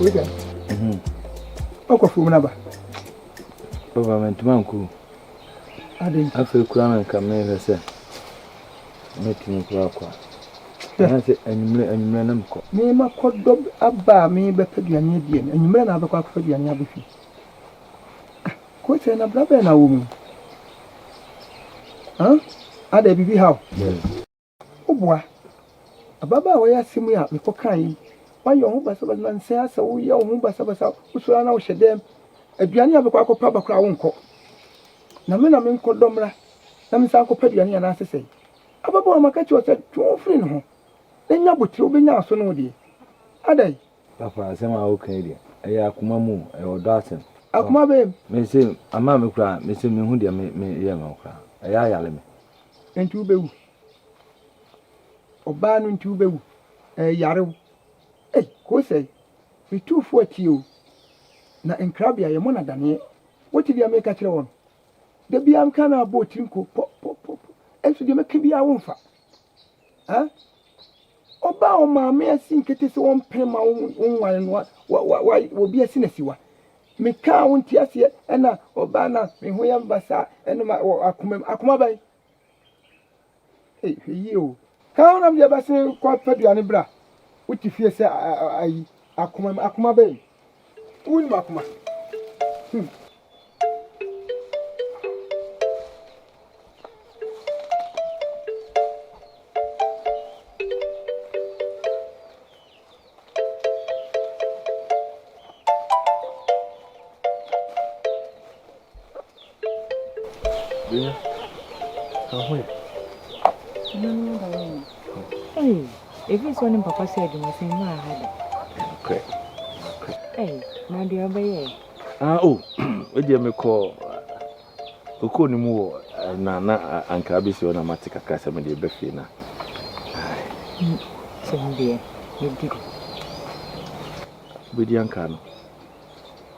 Wait. Oko fu na ba. Baba mentuma Aden. Afi kura na kamera se. Metin kura kwa. Na se anyumre na mko. Me makodo aba me be paduane die. Anyumre na abekwa paduane abefi. Ko se na brabe na wo mu. Ada bibi how? Yes. Obua. Ababa wa ya simu ya me kokan yi. Wayo ho basa basa nse asa wo ya ho basa usura na wo hyedem. Aduane abekwa akọpa bakra wo nko. Na me nkodomra. Na me sa akọpa aduane ya na asese. Ababa wa makachi o se twon free no ho. Enya botire obenya aso no de. Adai. Papa asema okay de. Eya akuma mu e odo asem. Akuma be. Me se ama me kura, me se me hu de me ye ma kura. Eya yale me. Enti ubewu. Oba no enti ubewu. Yare. Ko say. We two for you. Na enkrabia ye mona dane. What did you make a kire won? De bia am kana abotiri nko pop. Enso de make bia wonfa. Oba o ma me asi nkete se won pema wonwan no wa obi asi na siwa. Me ka wonti ase na oba na me ho ya mbasa ena akoma bai. Yi o. Ka wona me ba se kwa paduane bra. Uti fie se ayi akoma bai. Wuni makoma. Yeah. How Hey, if it's one Papa said, you must say, no, I had it. Okay. Hey, my dear baby. Oh, what do you call Okoni mu na anka abisi ona matika kasa me de befi na. Sende, you did. Bidi anka no.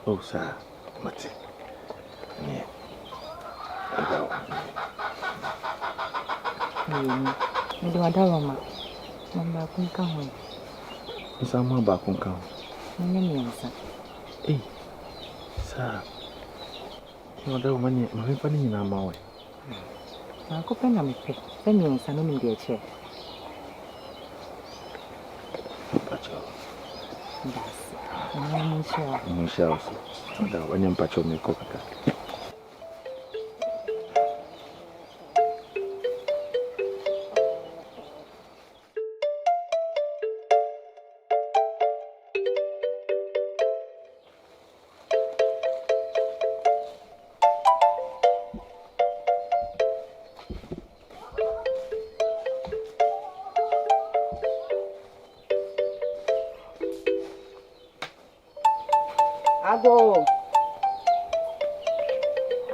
Oh sir, mate. Yeah. Me do adawama. Mamba kunka ho. Nsa mo ba kunka ho. Nne nsa. Sir. No da mani, ma fa ni na ma we. Na ko pe na me pe. Se nsa no me de eche. Pacho. Das. Musha. Da wanya mpacho me ko kaka.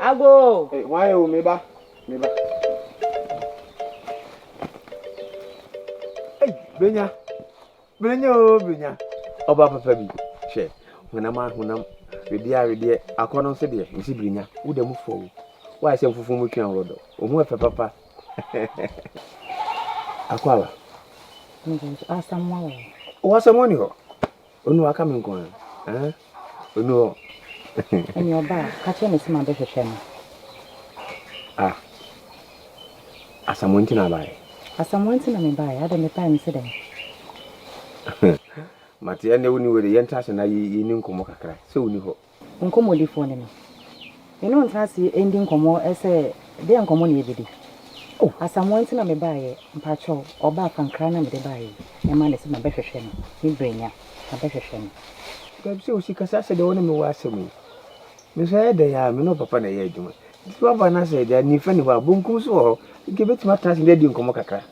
Ago. Hey, why you meba? Hey, Benya. Oba papa bi. She. Honam. Redi akono se de, isi Benya. Wo de mu fo. Why say fufu mu twan rodo. Ohu efe papa. Akwala. Asamwa. O asamoni ho. Onu aka me nkon. Onu And your bar, catching is my best shame. As someone to buy. As someone to me buy, I don't know time incident. Matia never knew the Yantah and I in Comocacra, so you hope. Uncomody for me. You know, I see ending como as a day uncommon every day. Oh, as someone to me buy a patrol or back and crying with the buy. A man is my best shame. You bring ya, a better shame. So she can say the only was me. Miss Aden, no papa na ye juma. This papa na say that ni friend wa bunkum so give it my task dey nkomo kakra.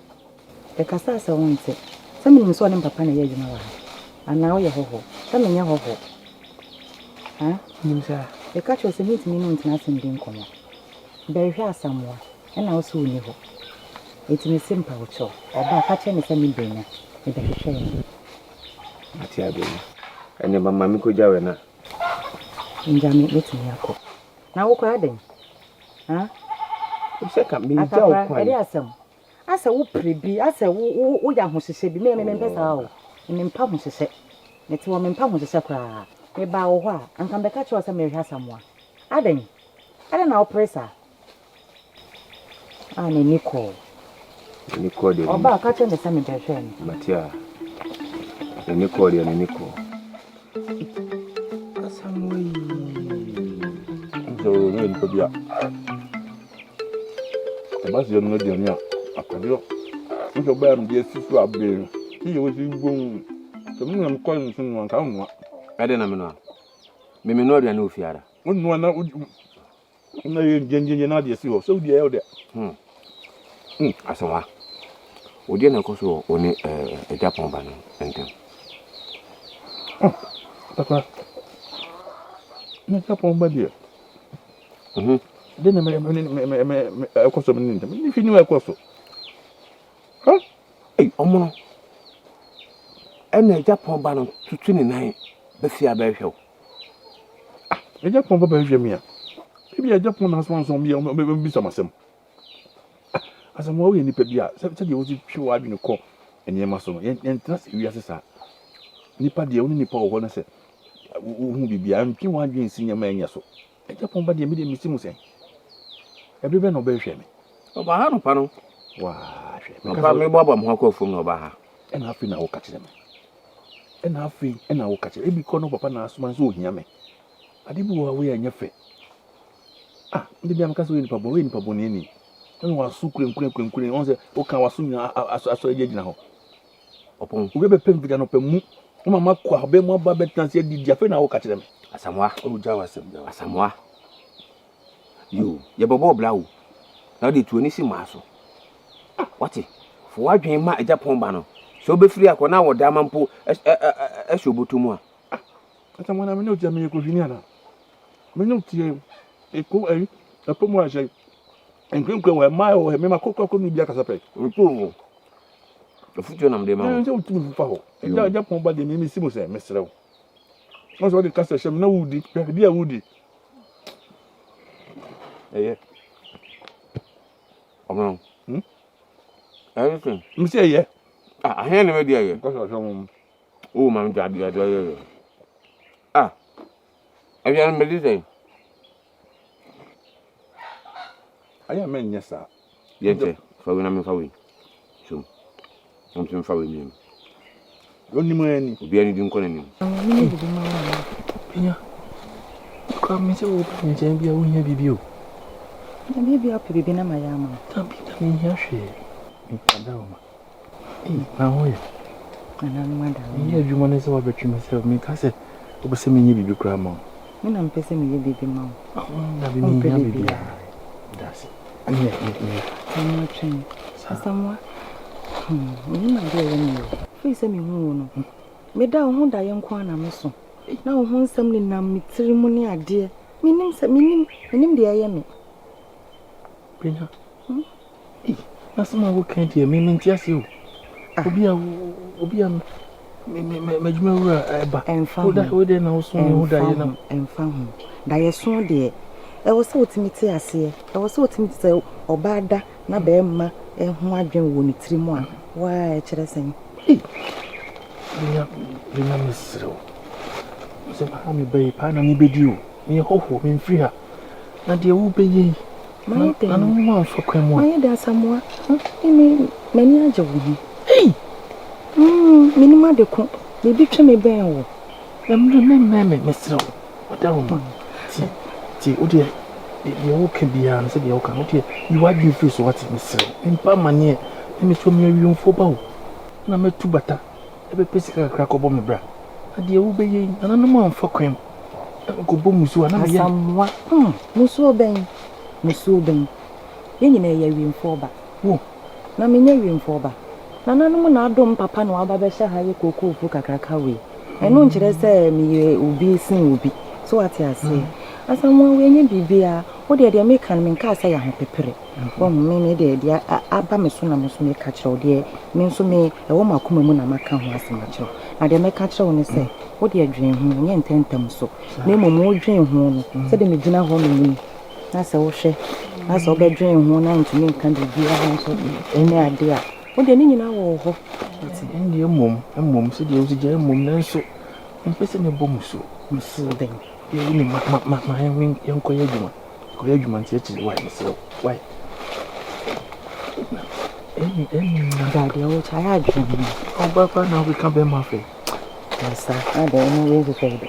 The kasasa won say. Some in so papa na ye juma wa. And now ye ho ho. Some in ye ho ho. Nimsa. The catch was a meeting in international din nkomo. Very hwa asamwa. And now so ni ho. It is simple cho. Oba catch me say me benya. Me be hwehwe. Ati abi. Ene mama mi ko jawe na. Njami letimi yako. Na wo kwa Aden? Useka mi jaw kwa. Eri asem. Asa wo prebi, asa wo ya hohyehyɛ bi me mpesa wo. Me mpa hohyehyɛ. Mete wo mempa ho se kra. Me ba wo ho a anka beka che wo se me hwa samoa. Aden na opresa. Ani Nico. Nico de. Oba ka che me se me behwe ni. Matia. Nico de Nico. Asamoi. So no ni pobia. Abasi no de nya akadio. Nso ba am de sisu abe. Ki yo si gbon. So mo am ko nso no anka nwa. Ade na me no. Me no aduane ofiara. Nwa na na ye njenje na de si ho. So de e de. Asawa. Odi na ko so oni Japan ba no entem. Papa. Na Japan ba de. Then me akoso me ninte. Me fini akoso. Ha? Omo. Ena Japan ba no tutu ni nan be fia ba hwew. Japan ba hwe mi a. Bibi Japan na so nso bi o be so masem. Asamo we ni pe bia. Se de wo ti twi wa adwene ko enema so no. Yen trust wi asesa. Nipa de oni nipa wo na se. Hu bibia ntwi wa adwene sinya ma enya so. Japan ba de mi de misimu sen. Ebe be no be hwe me. Oba ha no pa no. Wa hwe. Oba me baba mo akọ fom no oba ha. Ena afi na wo ka kire me. Ena afi ena wo ka kire. Ebi ko no papa na asoma so ohia me. Ade bi wo we anya fe. Ndi bia maka so we ni pabo ni. Enu wa su kure on se o kan wa su nyina aso agina ho. Opon. Wo be pem vida no pem mu. O mama ko abe mu aba betanse di afi na wo ka kire me. Asamwa. O jawa sem. Asamwa. Yo, Yeboah blawo. Na de tuoni si maaso. Wati? Fo wadwen ma Japan ba no. So be free akọ na wo da mampo eshobotomu a. Asamwa na me no tia me ko hwini ana. Me no tie eko ayi apomu aje. Enkwenkwen we ma o me makokoko ni bia kasape. Ntu. Do fujo na mde ma. Nje utu fa ho. Japan ba de me simu se mesrew. Mo so de kasa shem na wudi, bia wudi. Eye. Omo. Everything. Me say ye. Ahen na me dia ye. Kasa shem. O ma me jabi ado ye. Avian me dis. Aya men yesa. Yente, fa we na me fa we. So. Om se me fa we ni. Oni mo ani. Obi ani di nko na ni. Ni di ma wa. Pinya. Ko me se wo pinya jen bia wo nya bibi o. Na bibi api bibi na mayama. Tambi da me nya hwe. Ntada o ma. Na ho ye. Na no manda. Ye adwuma ne se wa betwi me se me ka se wo se me nya bibi kra ma. Me na mpese me ye bibi ma. Na bi me nya bibi. That's it. Ani Ni twen. Asamwa. Ni na de ye ni. Fi se me hu no. Me da ho da ye nko na me so. Na ho nsam ni na mitiri mu ni ade. Minim de ye me. Pinya. Na sama wo kan tie me ntiase o. Obi a me juma wura eba. Wo de na wo so wo da ye na. Emfa ho. Da ye so de. E wo se otimiti ase. E wo se otimiti se oba da na be ma ho adwen wo ni tiri mu a. Wa e kire sen. Pinya misro. Se ba mi be pa na mi bedi o. Me hoho me mfiri ha. Na de wo be ye. Na no mo amfa kwan mu. Maye da Samoa. Mani aje wo. Minima de ko. Me bi twa me ben wo. Me misro. Oda wo. Ti o de wo ke bia na se de wo kan o de you wadwi free so what misro. Mpa mane me to me awi mfo ba wo. Na me tu bata. E be pesika kakra ko bo me bra. Na de wo be ye. Na no mo amfa kwan. Ko bo musu na me ye. Samoa. Musu ben. Ye nyina ye wimfo ba. Wo. Na me nya wimfo ba. Na nanu na adom papa na waba be sha ha ye kokoo fu kakraka we. Eno nkire se me ye obi sin obi. So what you say? Asamwa we nya bibia. Wo de me kan me nka asa ya ho pepere. Wo me de aba me so na me so me ka kire wo de me so me e wo makoma mu na maka ho asema kire. Na de me ka kire wo ne se wo de adwen hu nya ntentem so. Na momo odwen hu no. Se de me gina ho no mu. Na se wo hwe. Na se obedwen hu na ntumi nka de bia ho so. Ene ade a wo de ni nyina wo ho. Ndi emom se de wo je emom na nso person a bomuso. Musude. You only my young Koyajuma. Koyajuman said, why, so why? Daddy, oh, tired. Oh, Papa, now we can't be my face. Yes, sir. I don't know where to say it.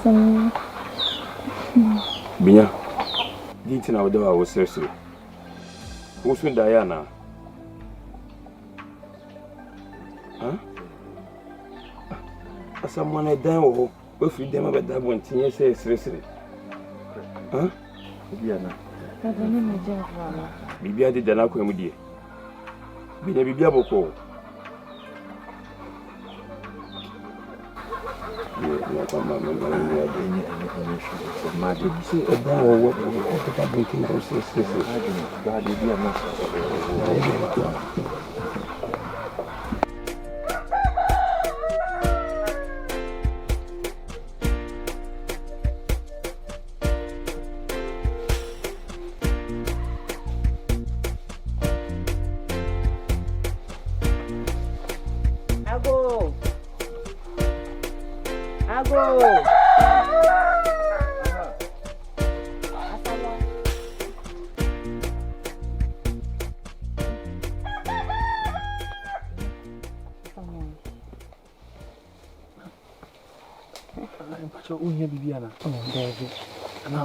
Someone. Binya, didn't know I was so. Who's with Diana? Huh? Someone I down with them about that one, yes, seriously. Huh? Diana. I don't know my job. Maybe I did an accommodate. Binya be able to.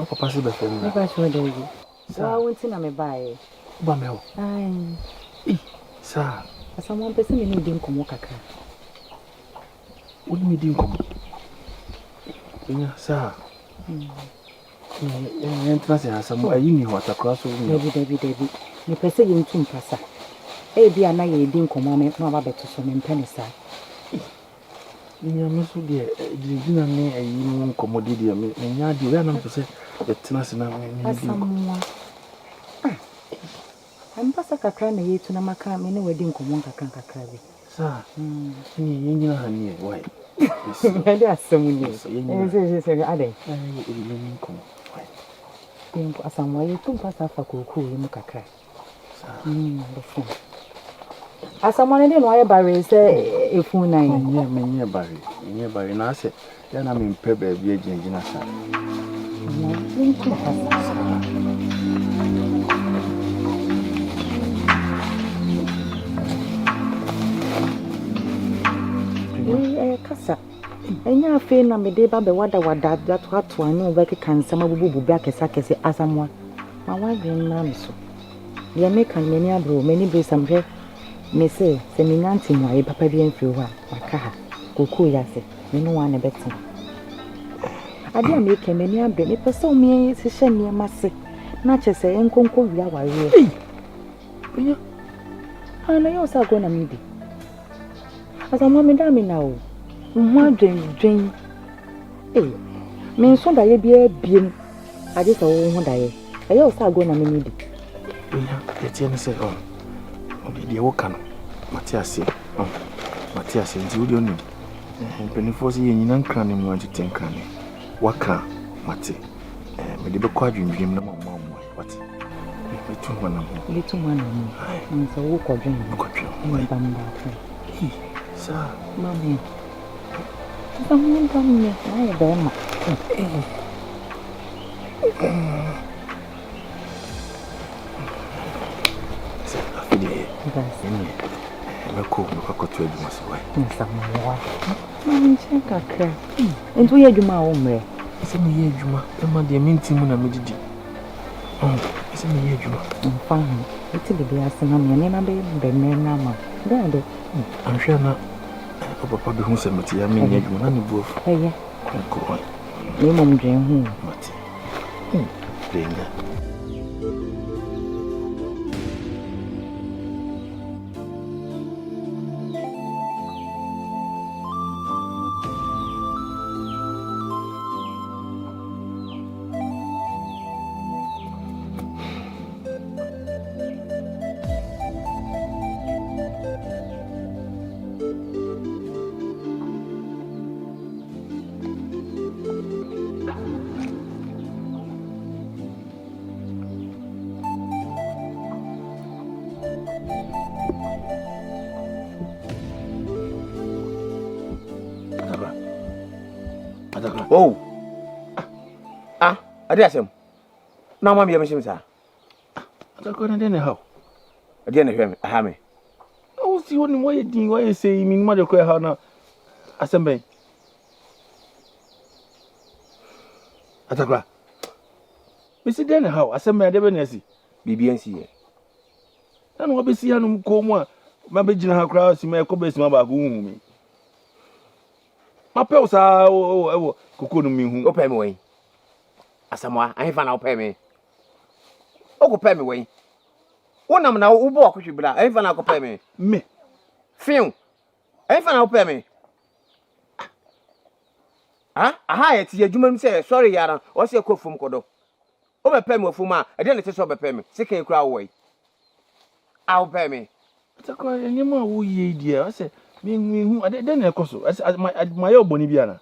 Papa said, I went in a buy. Bamel. Aye. Sir. Someone person didn't come walk. What do you mean, come? Sir. Entrance some more. You knew what across David. You person in Tum Passa. Eh, dear, now you didn't come on, no about to some penny, sir. You must be a young commodity. And you are to say that someone. I'm Passaka cranny to Namaka, many wedding come on Kakanka Crabby. Sir, you know, why? There are so many. Aden. Somewhere you took us off a cuckoo in Kaka. As someone in why Barry say if you nearby, and I said, then I'm in Pebble, Virgin Genasa. Casa. And you feel na me deba be wada that what one no work can some bubu back as I say as someone. My wife and mammy so. The American many abro, many be some here. Me say, Seminanti, my papa being through one, my car, Kuku Yassi, no one a better. I didn't make a many abro, me pursue me, session near Massy, not just a young conco yawa. I know you're going to meet. As a woman, damn now. One dream. Eh, means so that you be a beam. I just won't die. I also going to meet it. Let's say, oh, the Okan, Matthias, Matthias, and Julian. And Penny Fossy and Yankran want to think. Waka, Matti. me de be kwa dwindwim na mama what Little one. So who could drink? Sir, Mammy. Someone come here. I am. I'm cool. Look at you, must wait. Someone. Mammy, check a crack. And we had you my own. It's a me, Juma. The man, the mean team when I made it. Oh. It's a me, Juma. I'm fine. It's a baby. I sing on your name, baby. Mama. Daddy. I'm sure not. Papa, be home, Sammy. I mean, you money both. Hey, yeah. Go on. You mum dream. What? Danger. Oh, I dare him. Now, mammy, I'm sure, sir. I don't go in how. I didn't hear me. I have me. Oh, see what you doing? Why you say, mean, mother, quite how now? Assembly. I don't go. Mr. Denner, how? Assembly, I never see. BBNC. And what be see him come my big crowds in my cobbles, my bagoon. My pals are Kukuno me who pay me way. Asamoah, I found out pay me. Oh, pay me way. One of them now who walk with you, but I found out pay me. Me. Film. I found out pay me. Ah, I it's your human say, sorry, Yara, what's your cook from Kodo? Over pay me for my, I didn't say so pay me. Sick a crowd away. I'll pay me. It's a cry any more woo ye, dear. I said, me, I didn't know, as my old Boniviana.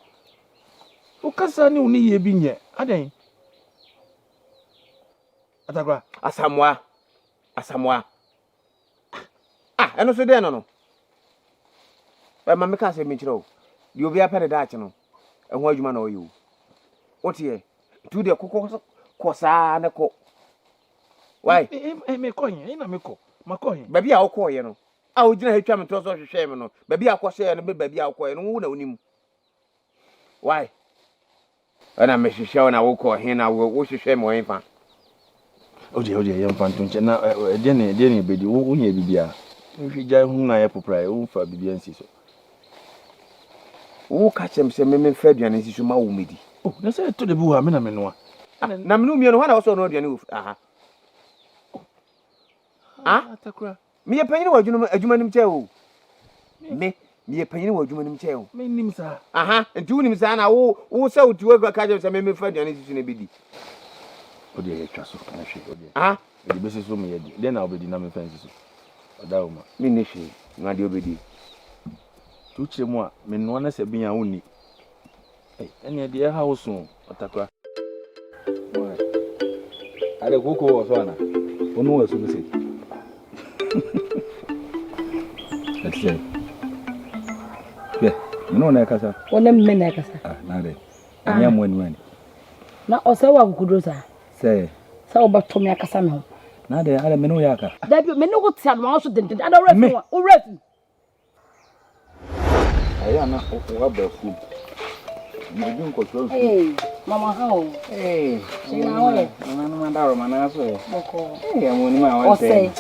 O kasa ni oni ye bi nye aden Atagwa Asamoah eno so de no ma me ka se me kire o di obi apede da ache no ehun adwuma na oyi o wotie tu de kokko saa na ko why me konye ina me ko makonye ba bia wo ko ye no a o gina hetwa me to so hwehwe me no ba bia ko se no ba bia ko ye no wo na onim why ana me hwehwe na wo ko he na wo hwehwe me wo fa oje ye mfa ntonche na de ne bedi wo nya bibia nhwija hu na ye poprai wo fa bibia nsi so wo ka chem se me fa aduane nsi so ma wo medi oh na se to de bu ha me na me no na me no mie no ha na wo so no aduane wo aha atakura me ye panyini wa adwuma nim che o me ye panyini wa adwuma nim che o me nim sa aha nti wo nim sa na wo se wo tuwa ka chem se me fa aduane nsi so na bedi odi ye twa so na hwe odi edi bese so me ye di den na obedi na me fa nsi so odawo ma me ne hwe na de obedi tu chire mu a me no na se bian woni ene de ha wo so otakwa ade koko wo so ana onu wo so bese atse be no na kasa wona me na kasa na de anya mo ani wani na osawa kukudro sa say sa obato me akasa me ho na de ala me no yaka da bi me no go tia no so denden ada refu o refu aya na o ba fu me bi nko so mama how sina ole na mandaro mana so boko amoni ma wan say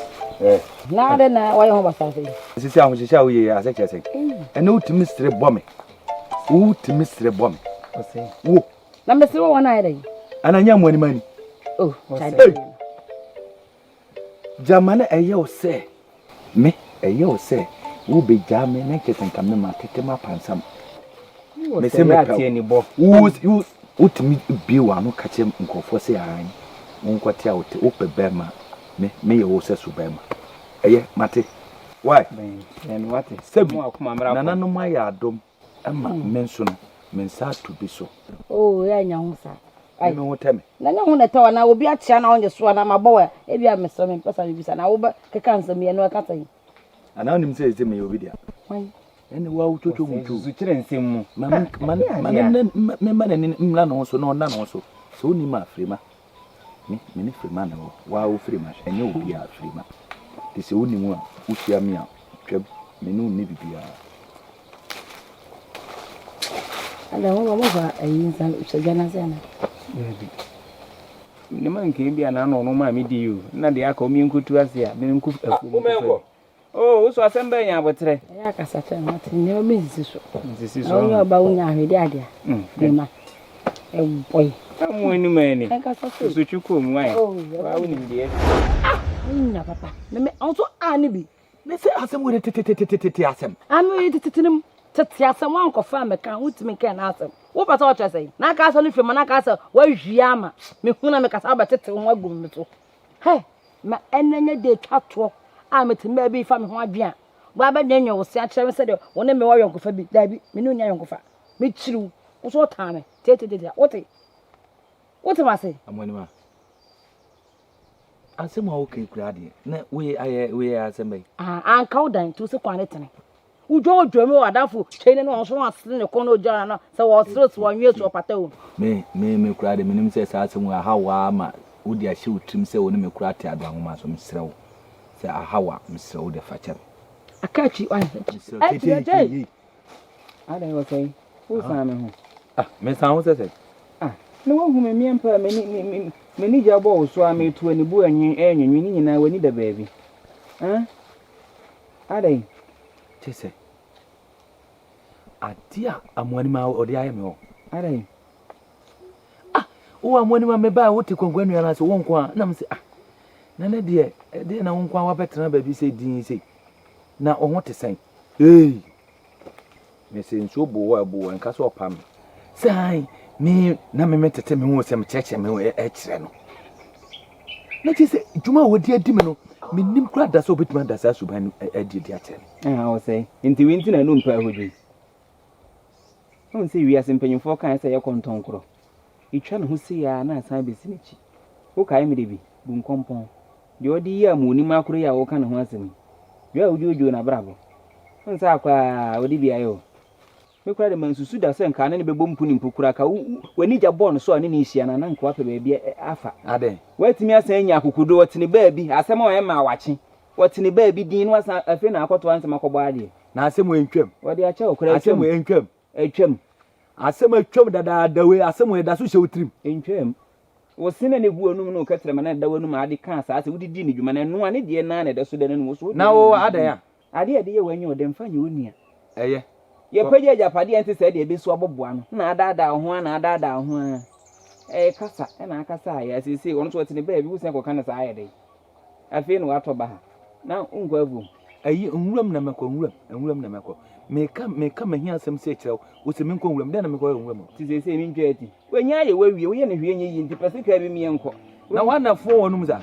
na de na wa ho basa fe sisi ahun sisi awo ye ase kese ene utimi sire bome o say wo na me sire wona ayde ana nya mo ani mani oh jamana eye o say me eye o say wo be jame na kesen kam me ma tete ma pansam me se me tie ni bo wo utimi bi wa no ka che nkofo se an nkwati a wo pe bema me ye wo se Suban eye mate why and what is sebu nana no ma ya adom ama menso no mensa to bi so oh ya nya ho sa me ho teme na nya ho na tawa na obi atia na onye so na mabowa e bia me so me pesa me bisa na wo ba keka nsam ye no kata yi ana onim se me obi dia wai ene wa wo chocho mu zu kire nsem mu man mla no so no na no so so ni ma frima me ni frima na wa wo frima enye obi a frima ti se oni mu a usia me a twam me no ni bibia ala wo ba ayi nsan usagana sana ne man ke bia na no ma me di you na de aka o mi nkutu ase a me nku afu oh so asemba nya abotre ya kasa cha na tinne o mezi so onye oba unya ahwede ade a dema e boy amu enu mani e kasa so chuku mu ai wa uni de nya papa me also ani bi me se asem wo tete asem ami titinim tete asem wan ko fa me kan wutimi kan na asem wo pata o chese na ka so ni fema na ka so wa hwia ma me huna me kasa ba tete ho agum me to he ma enenye de twato a metimba bi fa me ho adwen a ba ba nyanyo wo se a kire me se de wona me wa yonkofa bi da bi me no nya yonkofa me chiru wo so ta me tete wote ma se amwani ma asem a wo ke kura de na we asem bai an kaudan to se kwane tene ujo me wadafu chene no so asene ne kono jara no se wo stress wo nwe to pata wo me kura de menim se sa asem wa hawa ma wodi a hye utrim se wo ne me kura te ado ahoma so msrew se ahawa msrew de fachem akachi wan tete ada wo sei wo sa me ho me san ho se ne wo hu me miempa me ni jabo so a me tu ani bu enyenwi ni nyina wani da baabi ada chese adia amwani ma odi aye me ho ada wo amwani ma me ba wo te kongwanu yana so wo nko na mse na ne de na wo nko wa betena baabi se din se na o ho te sen me se nso bo nka so opam sai me na me tete me ho se me cheche me e kire no na chese juma wo di adi me no me nim kra da so betima da sa Suban adi a kire wo sei nti winti na no mpa hodwi on se wi asempanyimfo kan se ye kontonkro itwa ne ho se ya na asan besi nechi wo kai me de bi bu nkompon de odi ya mu nim akoro ya wo kan ho asem ya ojojo na brabo on sa akwa odi bia yo me kura de mansusu da se nka ne bebo mpu ni mpukura ka wani ja bon so ane ni hia na nka wape baabi afa Aden watimi asan nya akukudo watini baabi asem o ma wache watini baabi din no asan afi na akoto ansem akobo ade na asem entwam wode acha okura asem entwam asem atwam dada we asem da so hye utrim entwam wo sine ne buo num no katere ma na da wanum ade kan sa ase wodi di ne dwuma na no ane de na da so de no so na wo Aden ya ade ye wanyi ode mfa nye onia eye ye page japade ante se de be so aboboa no na adada ho na adada ho kasa na akasa ya sisi won so tene ba bi wusen ko kan sa ayede afi no wato ba ha na ungwa avu ayi nwuram na mekọ meka mahia asem se kyerɛw wo se menko nwuram de na mekɔ nwuram ti se mi ntwa ati wanya ye wawie wo ye ne hwie nye yi nti pese ka bi mi enko na wana fo wonum za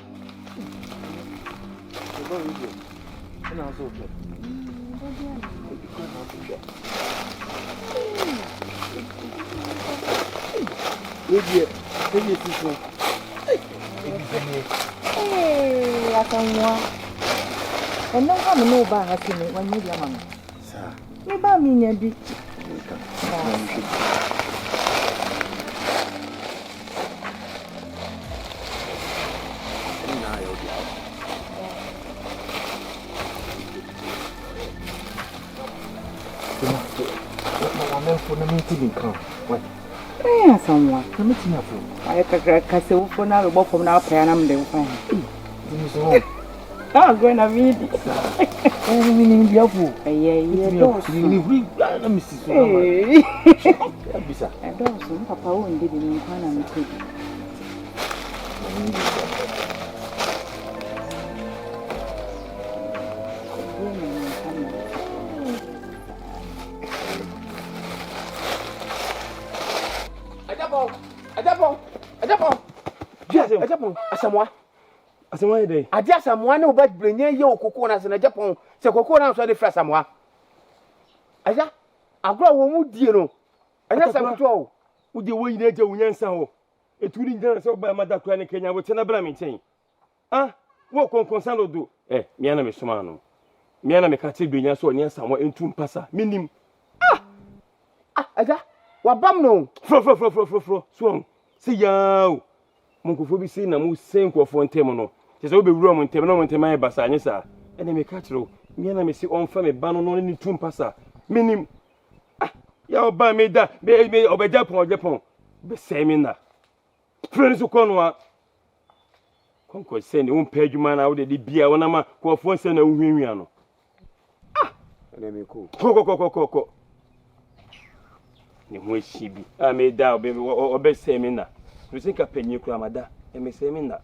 akanwa eno ha me no ba ha kini wanyi dia mama sa me ba mi nya bi someone. Come to me. I can't say for now, both from now, pay and they will find. I'm going to meet it. I'm meaning the apple. Yeah, let me see. I don't know, Papa won't give me one and take it. Asamwa ide. Adia Samoa ne oba brenye ye okoko na se na Japan se kokoko na so de fra Samoa. Aja agro wo mu die no. Anya Samoa o. Wo de wo yina je wo nyansa ho. eturi njana so ba mada kura ne Kenya wote na bra me nchen ah wo konkonsan do me ana me soma no me ana me ka te benya so oni asamo entu mpasa minim aja wabam no fro so si yaw monkofo bi sei na mu senkofo ntem no te se wo be wura mo ntem na mo ntem aye basa anye sa ene me ka kiro me ana me si onfa me ba no ni tu mpasa minim ya oba me da be obeja pon be se me na friends ko no a konko se ne un pedwuma na wo de bia wona ma ko fo se na uhwianwia no ene me ko ne ho ehyi bi me da obe se me na rusinka panyi kura mada me se me na